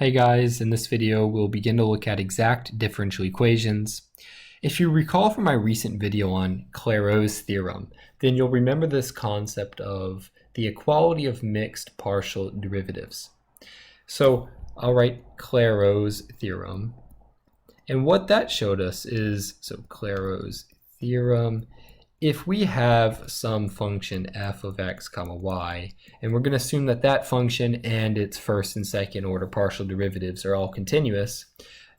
Hey guys, in this video we'll begin to look at exact differential equations. If you recall from my recent video on Clairaut's theorem, then you'll remember this concept of the equality of mixed partial derivatives. So I'll write Clairaut's theorem, and what that showed us is, so Clairaut's theorem, if we have some function f of x comma y, and we're going to assume that that function and its first and second order partial derivatives are all continuous,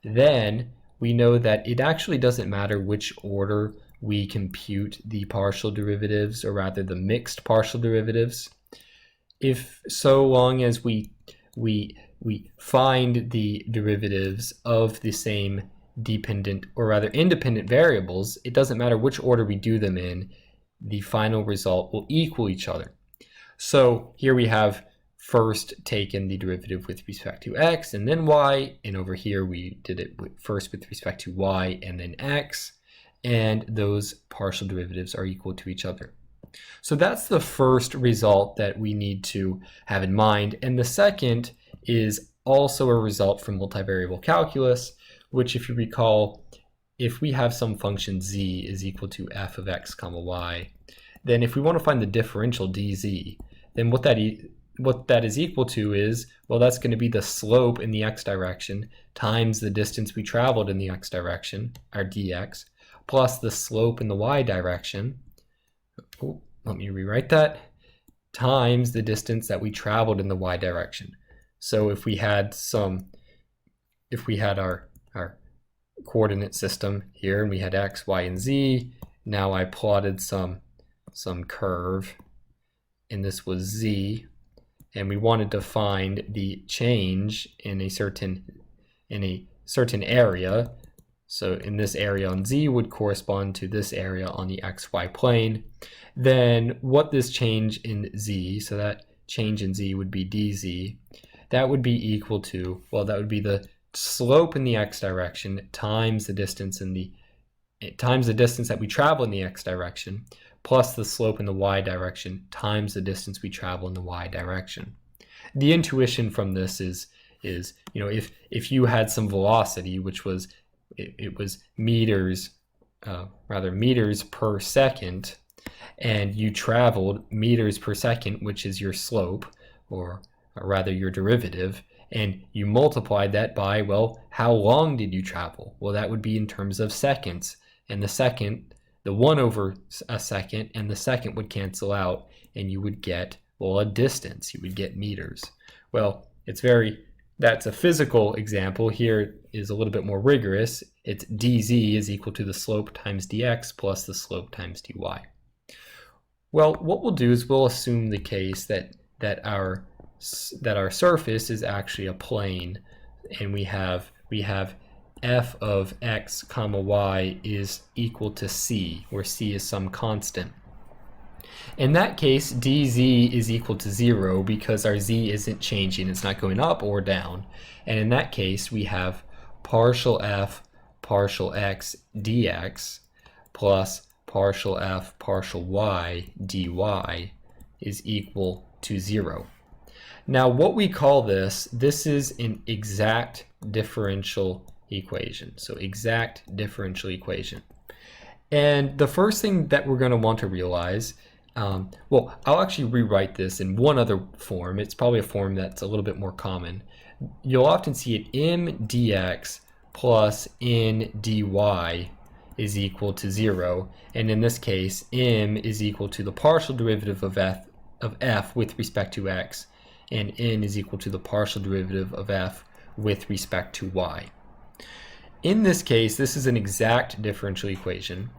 then we know that it actually doesn't matter which order we compute the partial derivatives, or rather the mixed partial derivatives, if so long as we find the derivatives of the same dependent, or rather independent variables. It doesn't matter which order we do them in, the final result will equal each other. So here we have first taken the derivative with respect to x and then y, and over here we did it first with respect to y and then x, and those partial derivatives are equal to each other. So that's the first result that we need to have in mind, and the second is also a result from multivariable calculus, which, if you recall, if we have some function z is equal to f of x comma y, then if we want to find the differential dz, then what that is equal to is, well, that's going to be the slope in the x direction times the distance we traveled in the x direction, our dx, plus the slope in the y direction, let me rewrite that, times the distance that we traveled in the y direction. So if we had our coordinate system here, and we had x, y, and z. Now I plotted some curve, and this was z, and we wanted to find the change in a certain area. So in this area on z would correspond to this area on the xy plane. Then what this change in z, so that change in z would be dz, that would be equal to, well, that would be the slope in the x direction times the distance that we travel in the x direction, plus the slope in the y direction times the distance we travel in the y direction. The intuition from this is if you had some velocity, which was it was meters per second, and you traveled meters per second, which is your slope, or rather your derivative, and you multiplied that by, well, how long did you travel? Well, that would be in terms of seconds, and the 1 over a second and the second would cancel out, and you would get, well, a distance. You would get meters. Well, that's a physical example. Here is a little bit more rigorous. It's dz is equal to the slope times dx plus the slope times dy. Well, what we'll do is we'll assume the case that our surface is actually a plane, and we have f of x comma y is equal to c, where c is some constant. In that case, dz is equal to 0 because our z isn't changing, it's not going up or down. And in that case, we have partial f partial x dx plus partial f partial y dy is equal to 0. Now, what we call this is an exact differential equation. So exact differential equation. And the first thing that we're going to want to realize, well, I'll actually rewrite this in one other form. It's probably a form that's a little bit more common. You'll often see it m dx plus n dy is equal to 0. And in this case, m is equal to the partial derivative of f with respect to x, and n is equal to the partial derivative of f with respect to y. In this case, this is an exact differential equation,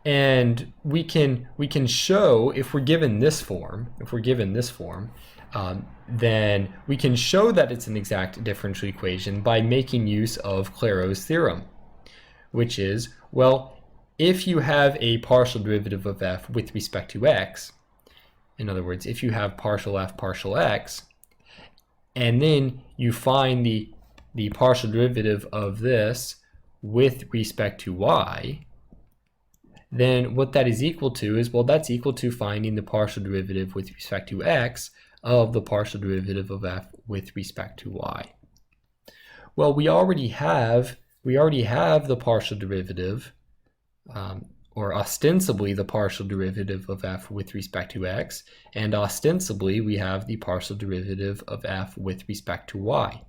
and we can show, if we're given this form, then we can show that it's an exact differential equation by making use of Clairaut's theorem, which is, well, if you have a partial derivative of f with respect to x, in other words, if you have partial f partial x, and then you find the partial derivative of this with respect to y, then what that is equal to is, well, that's equal to finding the partial derivative with respect to x of the partial derivative of f with respect to y. Well, we already have the partial derivative, or ostensibly the partial derivative of f with respect to x, and ostensibly we have the partial derivative of f with respect to y.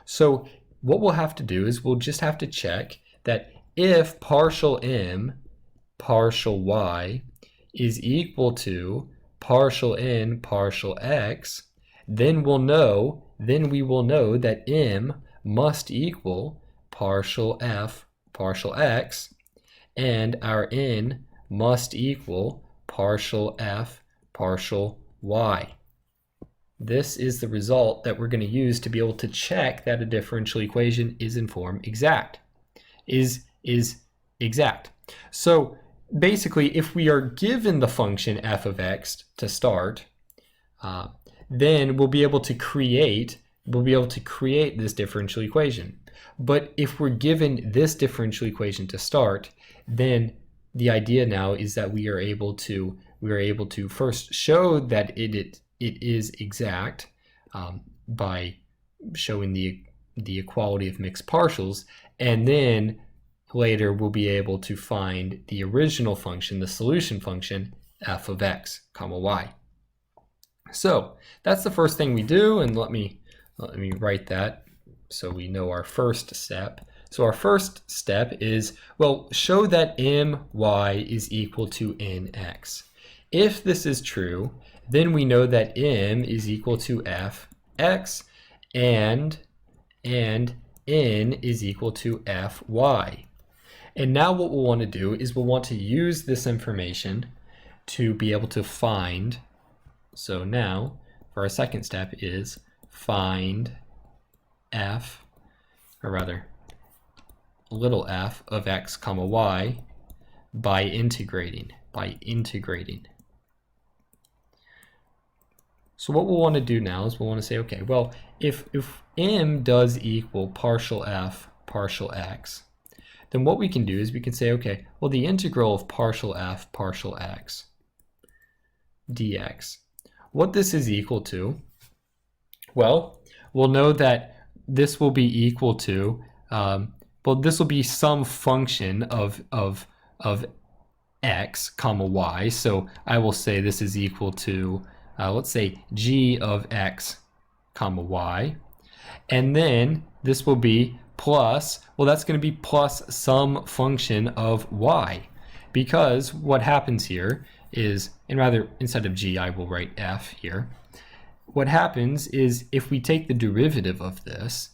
So what we'll have to do is we'll just have to check that if partial m partial y is equal to partial n partial x, then we will know that m must equal partial f partial x, and our n must equal partial f partial y. This is the result that we're going to use to be able to check that a differential equation is in form exact. Is exact. So basically, if we are given the function f of x to start, then we'll be able to create this differential equation. But if we're given this differential equation to start, then the idea now is that we are able to first show that it is exact by showing the equality of mixed partials, and then later we'll be able to find the original function, the solution function, f of x comma y. So that's the first thing we do, and let me write that so we know our first step. So our first step is, well, show that my is equal to nx. If this is true, then we know that m is equal to fx and n is equal to fy. And now what we'll want to do is we'll want to use this information to be able to find. So now for our second step is find f, or rather little f of x comma y by integrating. So what we'll want to do now is we'll want to say, okay, well, if m does equal partial f partial x, then what we can do is we can say, okay, well, the integral of partial f partial x dx, what this is equal to, well, we'll know that this will be equal to, well, this will be some function of x comma y. So I will say this is equal to, let's say, g of x comma y. And then this will be plus, well, that's going to be plus some function of y. Because what happens here is, and rather, instead of g, I will write f here. What happens is if we take the derivative of this,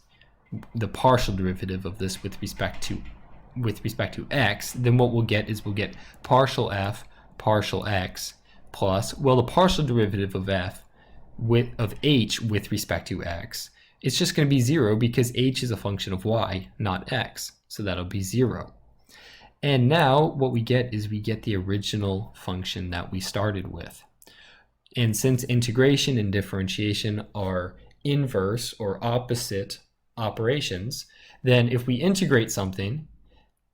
the partial derivative of this with respect to x, then what we'll get is we'll get partial f partial x plus, well, the partial derivative of of h with respect to x, it's just going to be 0 because h is a function of y, not x. So that'll be 0. And now what we get is we get the original function that we started with. And since integration and differentiation are inverse or opposite operations, then if we integrate something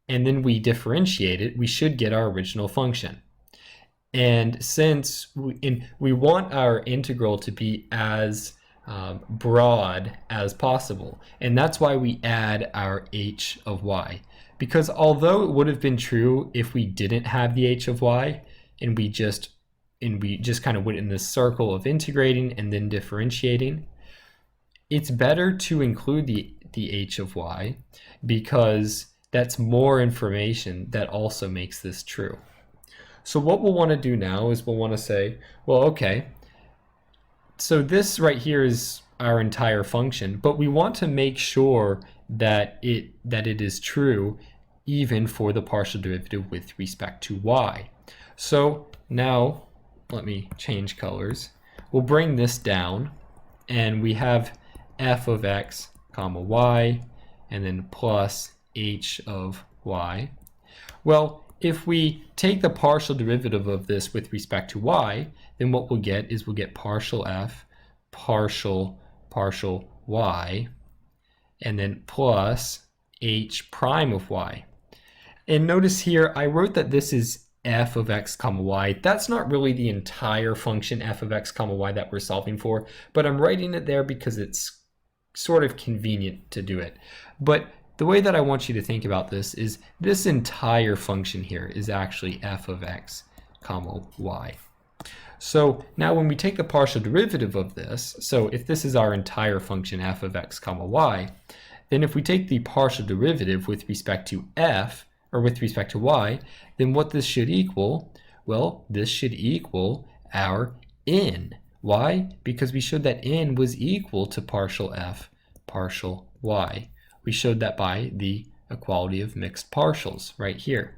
and then we differentiate it, we should get our original function. And since we want our integral to be as broad as possible, and that's why we add our h of y. Because although it would have been true if we didn't have the h of y and we just kind of went in this circle of integrating and then differentiating, it's better to include the h of y because that's more information that also makes this true. So what we'll want to do now is we'll want to say, well, okay, so this right here is our entire function, but we want to make sure that it is true even for the partial derivative with respect to y. So now let me change colors. We'll bring this down, and we have f of x comma y, and then plus h of y. Well, if we take the partial derivative of this with respect to y, then what we'll get is we'll get partial f partial y, and then plus h prime of y. And notice here I wrote that this is f of x comma y. That's not really the entire function f of x comma y that we're solving for, but I'm writing it there because it's sort of convenient to do it. But the way that I want you to think about this is this entire function here is actually f of x comma y. So now when we take the partial derivative of this, so if this is our entire function f of x comma y, then if we take the partial derivative with respect to f, or with respect to y, then what this should equal, well, this should equal our n. Why? Because we showed that n was equal to partial f, partial y. We showed that by the equality of mixed partials right here.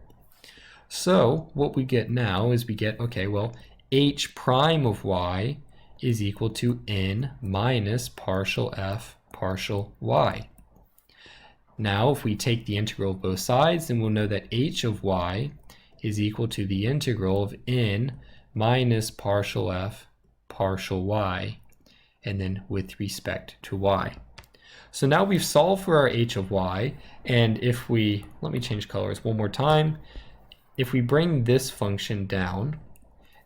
So what we get now is we get, okay, well, h prime of y is equal to n minus partial f partial y. Now if we take the integral of both sides, then we'll know that h of y is equal to the integral of n minus partial f partial y, and then with respect to y. So now we've solved for our h of y, and if we, let me change colors one more time, if we bring this function down,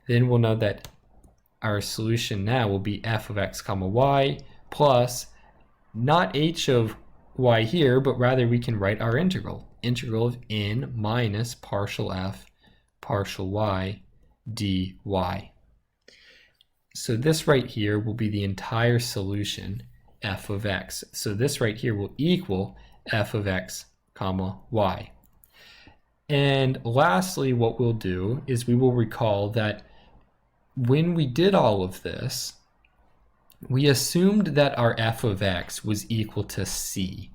then we'll know that our solution now will be f of x comma y plus not h of y here, but rather we can write our integral of n minus partial f partial y dy. So this right here will be the entire solution f of x. So this right here will equal f of x comma y. And lastly, what we'll do is we will recall that when we did all of this, we assumed that our f of x was equal to c.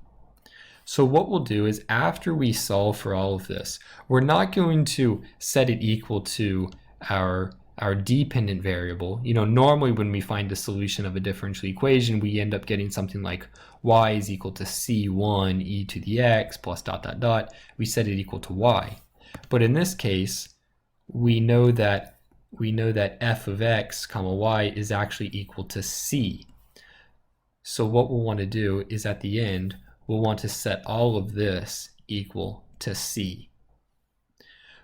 So what we'll do is after we solve for all of this, we're not going to set it equal to our dependent variable. You know, normally when we find a solution of a differential equation, we end up getting something like y is equal to c1 e to the x plus dot dot dot. We set it equal to y. But in this case, we know that f of x comma y is actually equal to c. So what we'll want to do is at the end, we'll want to set all of this equal to c.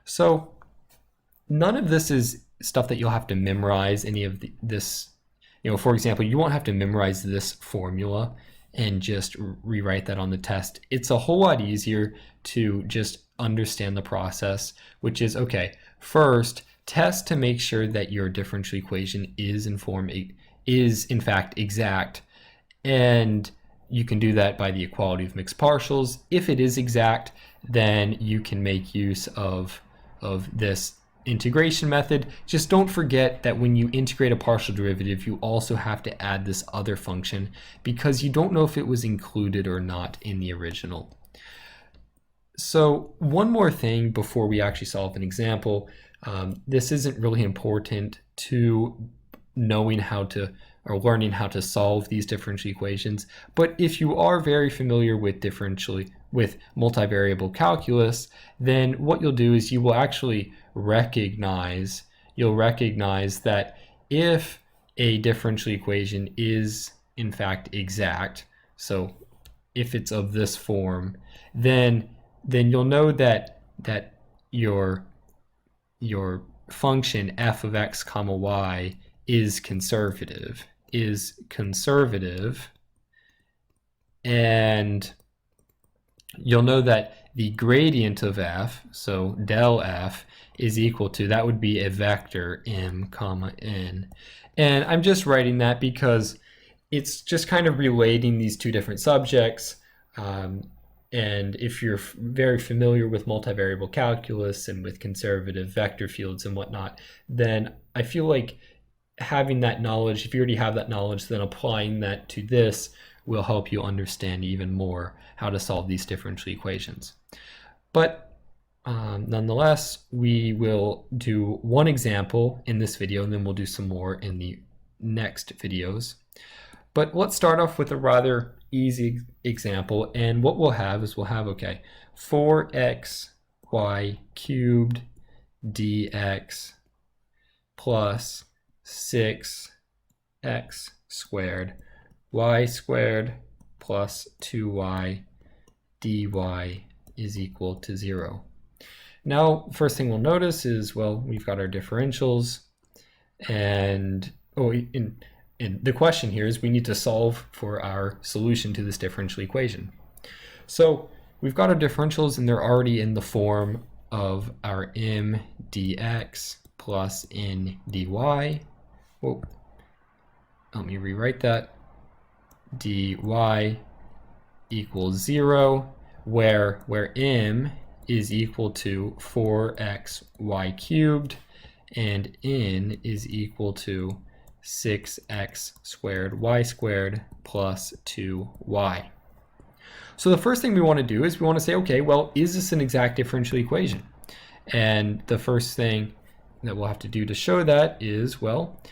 So none of this is stuff that you'll have to memorize, any of this. You know, for example, you won't have to memorize this formula and just rewrite that on the test. It's a whole lot easier to just understand the process, which is, okay, first, test to make sure that your differential equation is in fact exact, and you can do that by the equality of mixed partials. If it is exact, then you can make use of this integration method. Just don't forget that when you integrate a partial derivative, you also have to add this other function because you don't know if it was included or not in the original. So one more thing before we actually solve an example. This isn't really important to knowing how to or learning how to solve these differential equations, but if you are very familiar with multivariable calculus, then what you'll do is you will actually recognize that if a differential equation is in fact exact, so if it's of this form, then you'll know that your function f of x comma y is conservative, and you'll know that the gradient of f, so del f, is equal to, that would be a vector m comma n. And I'm just writing that because it's just kind of relating these two different subjects. And if you're very familiar with multivariable calculus and with conservative vector fields and whatnot, then I feel like having that knowledge, if you already have that knowledge, then applying that to this will help you understand even more how to solve these differential equations. But nonetheless, we will do one example in this video, and then we'll do some more in the next videos. But let's start off with a rather easy example, and what we'll have is okay, 4xy cubed dx plus 6x squared y squared plus 2y dy is equal to 0. Now, first thing we'll notice is, well, we've got our differentials, and and the question here is we need to solve for our solution to this differential equation. So we've got our differentials and they're already in the form of our m dx plus n dy. Whoa. Let me rewrite that. Dy equals 0, where m is equal to 4xy cubed and n is equal to 6x squared y squared plus 2y. So the first thing we want to do is we want to say, okay, well, is this an exact differential equation? And the first thing that we'll have to do to show that is, well,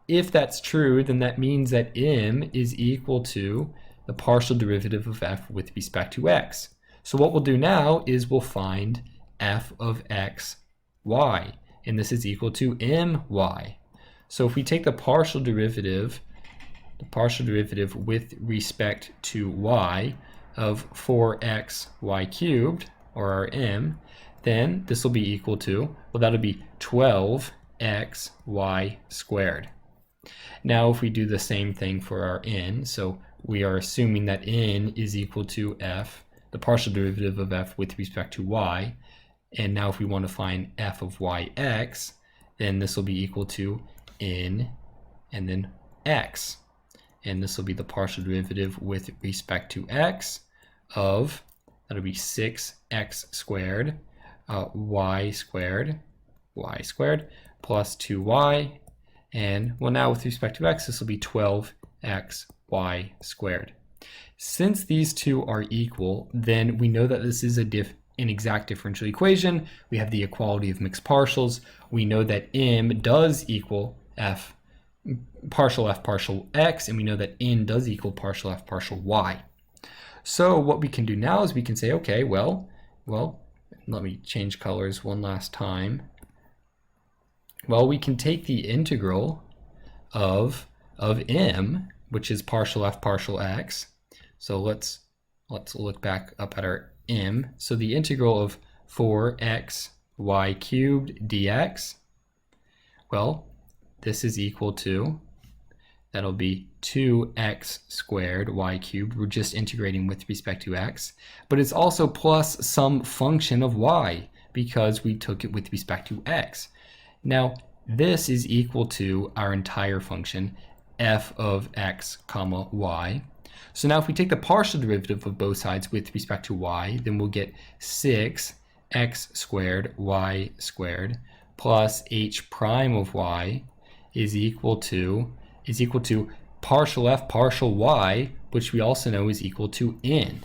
if that's true, then that means that m is equal to the partial derivative of f with respect to x. So what we'll do now is we'll find f of x, y, and this is equal to my. So if we take the partial derivative with respect to y of 4x y cubed, or our m, then this will be equal to, well, that'll be 12x y squared. Now if we do the same thing for our n, so we are assuming that n is equal to f, the partial derivative of f with respect to y, and now if we want to find f of yx, then this will be equal to n and then x, and this will be the partial derivative with respect to x of, that'll be 6x squared y squared plus 2y, and well, now with respect to x, this will be 12x y squared. Since these two are equal, then we know that this is an exact differential equation. We have the equality of mixed partials. We know that m does equal f partial x, and we know that n does equal partial f partial y. So what we can do now is we can say, okay, well, let me change colors one last time. Well, we can take the integral of m, which is partial f partial x. So let's look back up at our m. So the integral of 4x y cubed dx, well, this is equal to, that'll be 2x squared y cubed. We're just integrating with respect to x, but it's also plus some function of y because we took it with respect to x. Now, this is equal to our entire function, f of x comma y. So now if we take the partial derivative of both sides with respect to y, then we'll get 6x squared y squared plus h prime of y is equal to partial f partial y, which we also know is equal to n.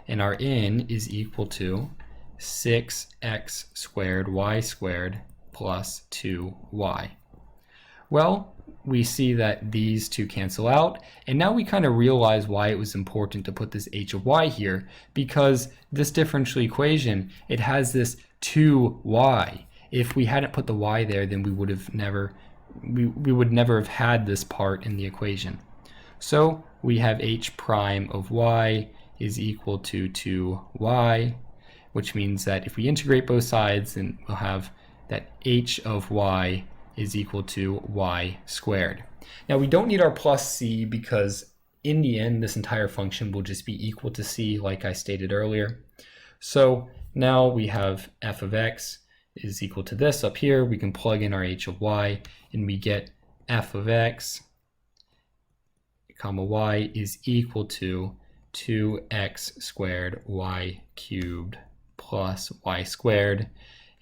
And our n is equal to 6x squared y squared plus 2y. Well, we see that these two cancel out, and now we kind of realize why it was important to put this h of y here, because this differential equation, it has this 2y. If we hadn't put the y there, then we would have never have had this part in the equation. So we have h prime of y is equal to 2y, which means that if we integrate both sides, then we'll have that h of y is equal to y squared. Now we don't need our plus c because in the end this entire function will just be equal to c, like I stated earlier. So now we have f of x is equal to this up here. We can plug in our h of y and we get f of x comma y is equal to 2x squared y cubed plus y squared.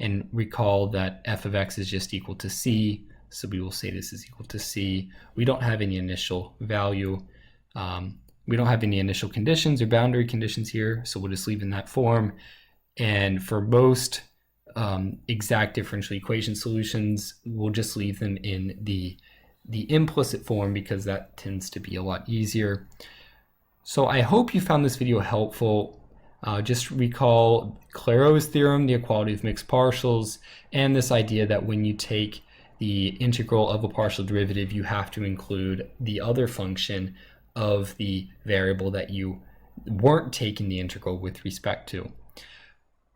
And recall that f of x is just equal to c, so we will say this is equal to c. We don't have any initial value. We don't have any initial conditions or boundary conditions here, so we'll just leave in that form. And for most exact differential equation solutions, we'll just leave them in the implicit form because that tends to be a lot easier. So I hope you found this video helpful. Just recall Clairaut's theorem, the equality of mixed partials, and this idea that when you take the integral of a partial derivative, you have to include the other function of the variable that you weren't taking the integral with respect to.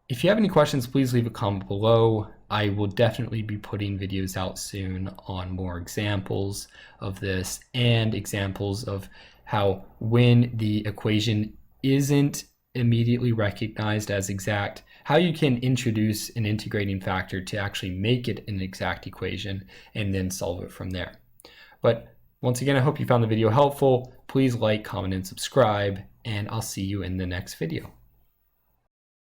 If you have any questions, please leave a comment below. I will definitely be putting videos out soon on more examples of this and examples of how when the equation isn't immediately recognized as exact, how you can introduce an integrating factor to actually make it an exact equation and then solve it from there. But once again, I hope you found the video helpful. Please like, comment, and subscribe, and I'll see you in the next video.